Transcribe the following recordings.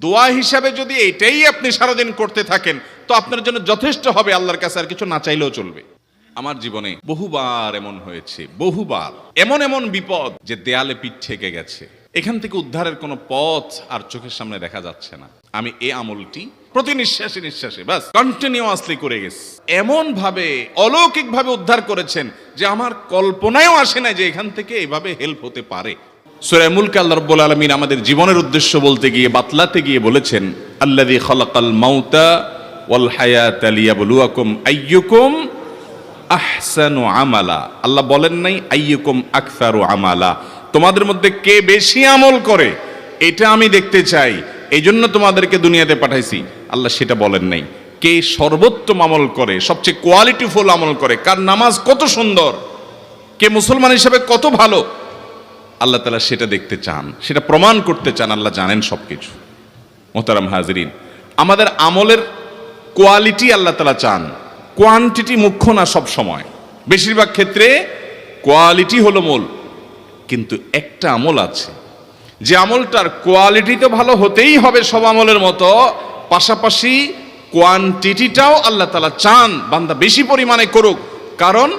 দোয়া হিসাবে যদি এটাই আপনি সারাদিন করতে থাকেন তো আপনার জন্য যথেষ্ট হবে, আল্লাহর কাছে আর কিছু না চাইলেও চলবে। আমার জীবনে বহুবার এমন হয়েছে, বহুবার এমন এমন বিপদ যে দেয়ালে পিঠ ঠেকে গেছে, এখান থেকে উদ্ধারের কোনো পথ আর চোখের সামনে দেখা যাচ্ছে না। আমি এই আমলটি প্রতি নিঃশ্বাসে নিঃশ্বাসে বাস কন্টিনিউয়াসলি করে গেছি, এমন ভাবে অলৌকিক ভাবে উদ্ধার করেছেন যে আমার কল্পনায়ও আসে না যে এখান থেকে এভাবে হেল্প হতে পারে। সূরা মুলক আল্লাহ রাব্বুল আলামিন আমাদের জীবনের উদ্দেশ্য বলতে গিয়ে, বাতলাতে গিয়ে বলেছেন, আল্লাযী খালাকাল মাউতা ওয়াল হায়াতা লিয়াবলুয়াকুম আইয়ুকুম আহসানু আমালা। আল্লাহ বলেন নাই আইয়ুকুম আকসারু আমালা, তোমাদের মধ্যে কে বেশি আমল করে এটা আমি দেখতে চাই, এই জন্য তোমাদেরকে দুনিয়াতে পাঠাইছি। আল্লাহ সেটা বলেন নাই। কে সর্বোত্তম আমল করে, সবচেয়ে কোয়ালিটিফুল আমল করে, কার নামাজ কত সুন্দর, কে মুসলমান হিসেবে কত ভালো, আল্লাহ তাআলা সেটা দেখতে চান, সেটা প্রমাণ করতে চান। আল্লাহ জানেন সবকিছু। মোহতারাম হাজিরিন, আমাদের আমলের কোয়ালিটি আল্লাহ তাআলা চান, কোয়ান্টিটি মুখ্য না। সব সময় বেশিরভাগ ক্ষেত্রে কোয়ালিটি হলো মূল। কিন্তু একটা আমল আছে যে আমলটার কোয়ালিটি তো ভালো হতেই হবে সব আমলের মতো, পাশাপাশি কোয়ান্টিটিটাও আল্লাহ তাআলা চান বান্দা বেশি পরিমাণে করুক। কারণ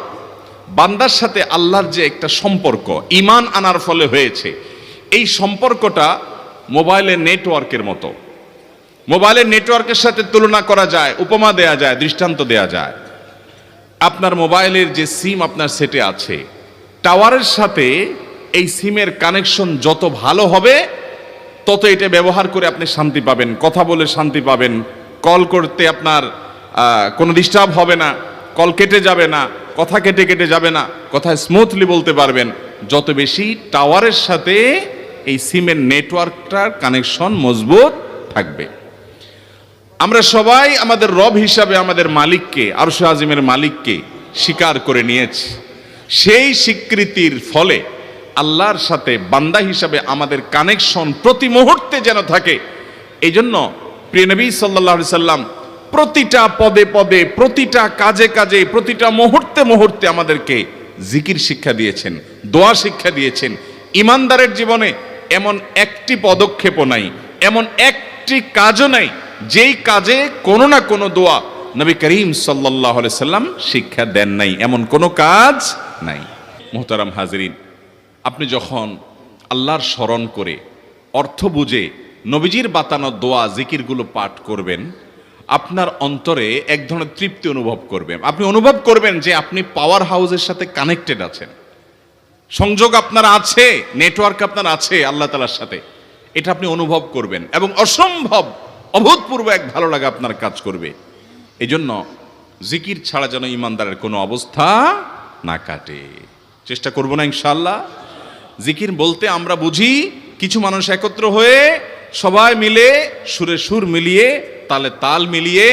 বান্দার সাথে আল্লাহর যে একটা সম্পর্ক ঈমান আনার ফলে হয়েছে, এই সম্পর্কটা মোবাইলের নেটওয়ার্কের মতো। মোবাইলের নেটওয়ার্কের সাথে তুলনা করা যায়, উপমা দেয়া যায়, দৃষ্টান্ত দেয়া যায়। আপনার মোবাইলের যে সিম আপনার সেটে আছে, টাওয়ারের সাথে এই সিমের কানেকশন যত ভালো হবে তত এটা ব্যবহার করে আপনি শান্তি পাবেন, কথা বলে শান্তি পাবেন, কল করতে আপনার কোনো ডিস্টার্ব হবে না, কল কেটে যাবে না, কথা কেটে কেটে যাবে না, কথা স্মুথলি বলতে পারবেন। যত বেশি টাওয়ারের সাথে এই সিমের নেটওয়ার্কটার কানেকশন মজবুত থাকবে। আমরা সবাই আমাদের রব হিসাবে আমাদের মালিককে, আরশ আজিমের মালিককে স্বীকার করে নিয়েছি। সেই স্বীকৃতির ফলে আল্লাহর সাথে বান্দা হিসাবে আমাদের কানেকশন প্রতি মুহূর্তে যেন থাকে। এই জন্য প্রিয় নবী সাল্লাল্লাহু আলাইহি সাল্লাম প্রতিটা পদে পদে, প্রতিটা কাজে কাজে, প্রতিটা মুহূর্তে মুহূর্তে আমাদেরকে জিকির শিক্ষা দিয়েছেন, দোয়া শিক্ষা দিয়েছেন। ইমানদারের জীবনে এমন একটি পদক্ষেপও নাই, এমন একটি কাজও নাই যেই কাজে কোনো না কোনো দোয়া নবী করিম সাল্লাল্লাহু আলাইহি সাল্লাম শিক্ষা দেন নাই, এমন কোনো কাজ নাই। মুহতারাম হাজিরিন, আপনি যখন আল্লাহর স্মরণ করে অর্থ বুঝে নবীজির বাতানো দোয়া জিকিরগুলো পাঠ করবেন, আপনার অন্তরে এক ধরনের তৃপ্তি অনুভব করবেন। আপনি অনুভব করবেন যে আপনি পাওয়ার হাউসের সাথে কানেক্টেড আছেন, সংযোগ আপনার আছে, নেটওয়ার্ক আপনার আছে আল্লাহ তাআলার সাথে। এটা আপনি অনুভব করবেন এবং অসম্ভব অভূতপূর্ব এক ভালো লাগা আপনার কাজ করবে। এই জন্য জিকির ছাড়া যেন ইমানদারের কোনো অবস্থা না কাটে। চেষ্টা করব না ইনশাআল্লাহ। জিকির বলতে আমরা বুঝি কিছু মানুষ একত্র হয়ে সবাই মিলে সুরে সুর মিলিয়ে, তালে তাল মিলিয়ে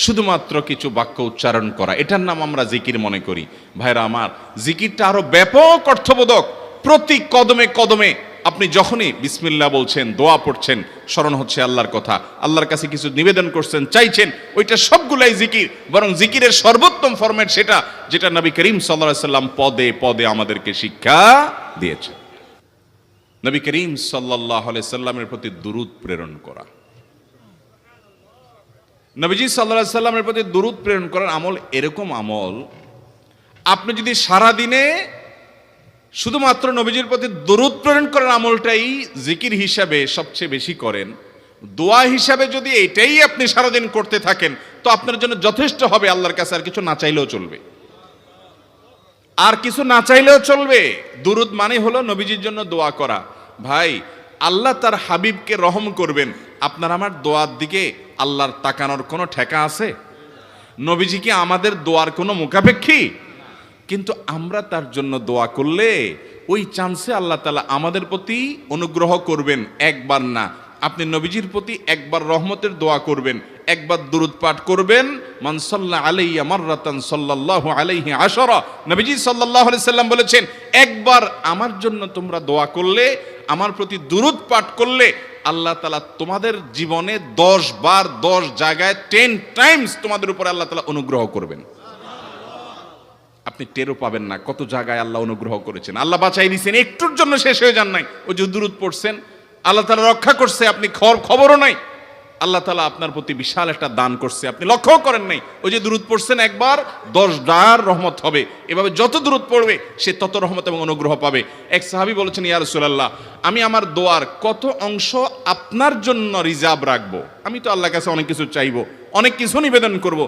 শুধুমাত্র কিছু বাক্য উচ্চারণ করা, এটার নাম আমরা জিকির মনে করি। ভাইরা আমার, জিকিরটা আরো ব্যাপক অর্থবোধক। প্রতি কদমে কদমে আপনি যখনই বিসমিল্লাহ বলছেন, দোয়া পড়ছেন, স্মরণ হচ্ছে আল্লাহর কথা, আল্লাহর কাছে কিছু নিবেদন করছেন, চাইছেন, ওইটা সবগুলাই জিকির। বরং জিকিরের সর্বোত্তম ফরম্যাট সেটা যেটা নবী করিম সাল্লাল্লাহু আলাইহি সাল্লাম পদে পদে আমাদেরকে শিক্ষা দিয়েছেন। নবী করিম সাল্লাল্লাহু আলাইহি সাল্লামের প্রতি দুরূদ প্রেরণ করা। নবীজি সাল্লাল্লাহু আলাইহি সাল্লামের প্রতি দুরূদ প্রেরণ করার আমল এরকম আমল, আপনি যদি সারা দিনে শুধুমাত্র নবীজির প্রতি দরুদ প্রেরণ করার আমলটাই জিকির হিসাবে সবচেয়ে বেশি করেন, দোয়া হিসাবে যদি এটাই আপনি সারাদিন করতে থাকেন তো আপনার জন্য যথেষ্ট হবে, আল্লাহর কাছে আর কিছু না চাইলেও চলবে। আর কিছু না চাইলেও চলবে। দুরুদ মানে হলো নবীজির জন্য দোয়া করা। ভাই, আল্লাহ তার হাবিবকে রহম করবেন, আপনার আমার দোয়ার দিকে আল্লাহর তাকানোর কোনো ঠেকা আছে? নবীজি কি আমাদের দোয়ার কোনো মুখাপেক্ষী? কিন্তু আমরা তার জন্য দোয়া করলে ওই চান্সে আল্লাহ তাআলা আমাদের প্রতি অনুগ্রহ করবেন। একবার না, আপনি নবীজির প্রতি একবার রহমতের দোয়া করবেন, একবার দুরূদ পাঠ করবেন, মান সাল্লা আলাইয়া মাররাতান সাল্লাল্লাহু আলাইহি আশারা। নবীজি সাল্লাল্লাহু আলাইহি সাল্লাম বলেছেন, একবার আমার জন্য তোমরা দোয়া করলে, আমার প্রতি দুরূদ পাঠ করলে, আল্লাহ তাআলা তোমাদের জীবনে 10 বার 10 জায়গায় 10 টাইমস তোমাদের উপর আল্লাহ তাআলা অনুগ্রহ করবেন। আপনি টেরও পাবেন না কত জায়গায় আল্লাহ অনুগ্রহ করেছেন, আল্লাহ বাঁচাই দিয়েছেন, একটুর জন্য শেষ হয়ে যান নাই। ওই যে দুরূদ পড়ছেন, আল্লাহ তাআলা রক্ষা করছে, আপনি খবরও নাই। আল্লাহ তাআলা আপনার প্রতি বিশাল একটা দান করছে, আপনি লক্ষ্য করেন নাই। ওই যে দুরূদ পড়ছেন একবার, 10বার রহমত হবে। এভাবে যত দুরূদ পড়বে সে তত রহমত এবং অনুগ্রহ পাবে। এক সাহাবী বলেছেন, ইয়া রাসূলুল্লাহ, আমি আমার দোয়ার কত অংশ আপনার জন্য রিজার্ভ রাখবো? আমি তো আল্লাহর কাছে অনেক কিছু চাইবো, অনেক কিছু নিবেদন করব,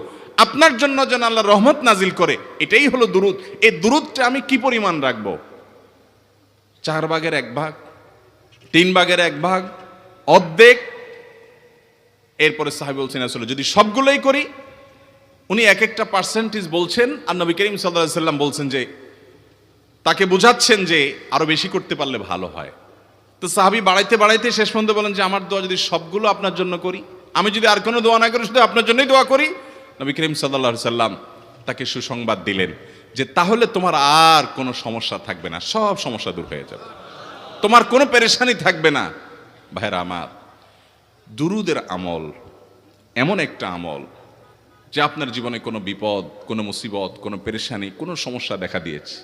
আপনার জন্য যেন আল্লাহ রহমত নাজিল করে, এটাই হলো দুরূদ। এই দুরূদটা আমি কি পরিমাণ রাখবো? 4 ভাগের 1 ভাগ, 3 ভাগের 1 ভাগ, অর্ধেক? এরপরে সাহাবী বলছেন, আসলে যদি সবগুলোই করি, উনি এক একটা পার্সেন্টেজ বলছেন, আর নবী করিম সাল্লাল্লাহু আলাইহি সাল্লাম বলছেন যে, তাকে বোঝাচ্ছেন যে আরো বেশি করতে পারলে ভালো হয়। তো সাহাবী বাড়াইতে বাড়াইতে শেষ পর্যন্ত বলেন যে, আমার দোয়া যদি সবগুলো আপনার জন্য করি, আমি যদি আর কোনো দোয়া না করি, শুধু আপনার জন্যই দোয়া করি, নবী করিম সাল্লাল্লাহু আলাইহি সাল্লাম তাকে সুসংবাদ দিলেন যে তাহলে তোমার আর কোনো সমস্যা থাকবে না, সব সমস্যা দূর হয়ে যাবে, তোমার কোনো পেরেশানি থাকবে না। ভাইরা আমার, দুরুদের আমল এমন একটা আমল যে আপনার জীবনে কোনো বিপদ, কোনো মুসিবত, কোনো পেরেশানি, কোনো সমস্যা দেখা দিয়েছে,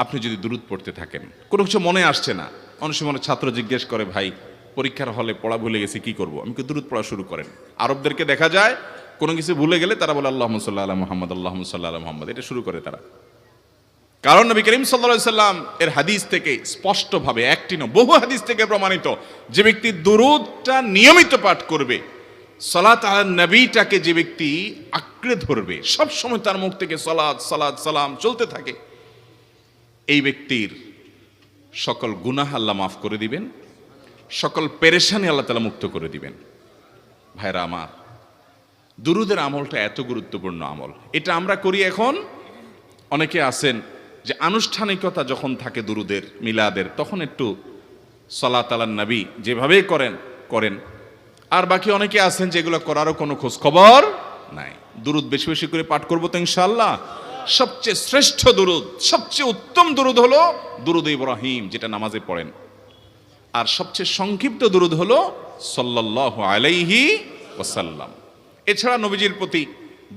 আপনি যদি দুরুদ পড়তে থাকেন, কোনো কিছু মনে আসছে না, অনেক সময় ছাত্র জিজ্ঞেস করে, ভাই পরীক্ষার হলে পড়া ভুলে গেছি, কি করব? আমি দুরুদ পড়া শুরু করেন। আরবদেরকে দেখা যায় কোনো কিছু ভুলে গেলে তারা বলে আল্লাহুম্মা সাল্লি আলা মুহাম্মদ, আল্লাহুম্মা সাল্লি আলা মুহাম্মদ, এটা শুরু করে তারা। কারণ নবী করিম সাল্লাল্লাহু আলাইহি সাল্লাম এর হাদিস থেকে স্পষ্টভাবে, একটি নয় বহু হাদিস থেকে প্রমাণিত, যে ব্যক্তি দুরূদটা নিয়মিত পাঠ করবে, সালাত আলা নবীটাকে যে ব্যক্তি আঁকড়ে ধরবে, সব সময় তার মুখ থেকে সালাত সালাত সালাম চলতে থাকে, এই ব্যক্তির সকল গুনাহ আল্লাহ মাফ করে দিবেন, সকল পেরেশানি আল্লাহ তাআলা মুক্ত করে দিবেন। ভাইরা আমার, দুরূদের আমলটা এত গুরুত্বপূর্ণ আমল, এটা আমরা করি এখন। অনেকে আছেন যে আনুষ্ঠানিকতা যখন থাকে দুরুদের, মিলাদের, তখন একটু সালাত আলা নবী যেভাবেই করেন। আর বাকি অনেকে আছেন যেগুলো করারও কোনো খোঁজ খবর নাই। দুরুদ বেশি বেশি করে পাঠ করবো তো ইনশাআল্লাহ। সবচেয়ে শ্রেষ্ঠ দুরুদ, সবচেয়ে উত্তম দুরুদ হলো দুরুদ ইব্রাহিম, যেটা নামাজে পড়েন। আর সবচেয়ে সংক্ষিপ্ত দুরুদ হলো সাল্লাল্লাহু আলাইহি ওয়াসাল্লাম। এছাড়া নবীজির প্রতি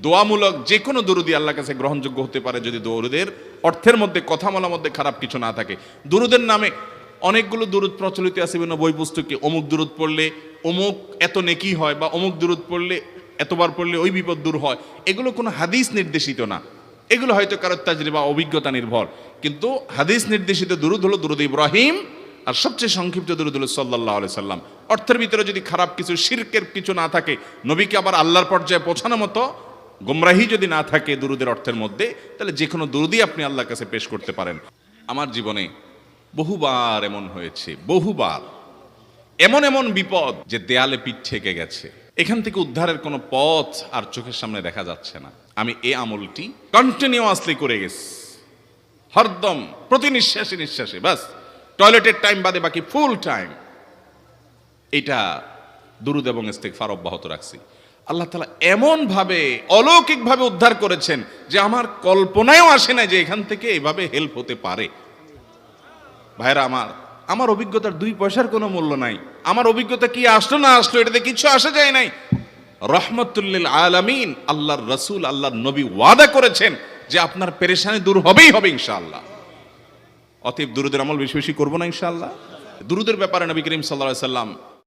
দোয়ামূলক যে কোনো দুরুদই আল্লাহর কাছে গ্রহণযোগ্য হতে পারে, যদি দুরুদের অর্থের মধ্যে, কথা বলার মধ্যে খারাপ কিছু না থাকে। দুরুদের নামে অনেকগুলো দুরুদ প্রচলিত আছে বিভিন্ন বই পুস্তকে, অমুক দুরুদ পড়লে অমুক এত নেকি হয়, বা অমুক দুরুদ পড়লে এতবার পড়লে ওই বিপদ দূর হয়। এগুলো কোনো হাদিস নির্দেশিত না, এগুলো হয়তো কারোর তাজরিবা, অভিজ্ঞতা নির্ভর। কিন্তু হাদিস নির্দেশিত দুরুদ হলো দুরুদ ইব্রাহিম, আর সবচেয়ে সংক্ষিপ্ত দুরুদ হলো সাল্লাল্লাহু আলাইহি সাল্লাম। অর্থের ভিতরে যদি খারাপ কিছু, শিরকের কিছু না থাকে, নবীকে আবার আল্লাহর পর্যায়ে পৌঁছানোর মতো গোমরাহি যদি না থাকে দুরুদের অর্থের মধ্যে, তাহলে যে কোনো দুরুদই আপনি আল্লাহর কাছে পেশ করতে পারেন। আমার জীবনে বহুবার এমন হয়েছে, বহুবার এমন এমন বিপদ যে দেয়ালে পিঠ ঠেকে গেছে, এখান থেকে উদ্ধারের কোনো পথ আর চোখের সামনে দেখা যাচ্ছে না। আমি এই আমলটি কন্টিনিউয়াসলি করে গেছি, হরদম, প্রতি নিঃশ্বাসে নিঃশ্বাসে, বাস টয়লেটের টাইম বাদে বাকি ফুল টাইম এটা দুরুদ এবং ইস্তেগফার অব্যাহত রাখছি। আল্লাহ তাআলা এমন ভাবে, অলৌকিক ভাবে উদ্ধার করেছেন যে আমার কল্পনায়ও আসে না যে এখান থেকে এভাবে হেল্প হতে পারে। ভাইরা আমার অভিজ্ঞতার 2 পয়সার কোনো মূল্য নাই। আমার অভিজ্ঞতা কি আসলো না আসলো, এটাতে কিছু আসা যায় নাই। রহমতুল লিল আলামিন, আল্লাহর রাসূল, আল্লাহর নবী ওয়াদা করেছেন যে আপনার পেরেশানি দূর হবেই হবে ইনশাআল্লাহ। অতএব দুরুদের আমল বেশি বেশি করবো না ইনশাআল্লাহ। দুরুদের ব্যাপারে নবী করিম সাল্লাল্লাহু আলাইহি সাল্লাম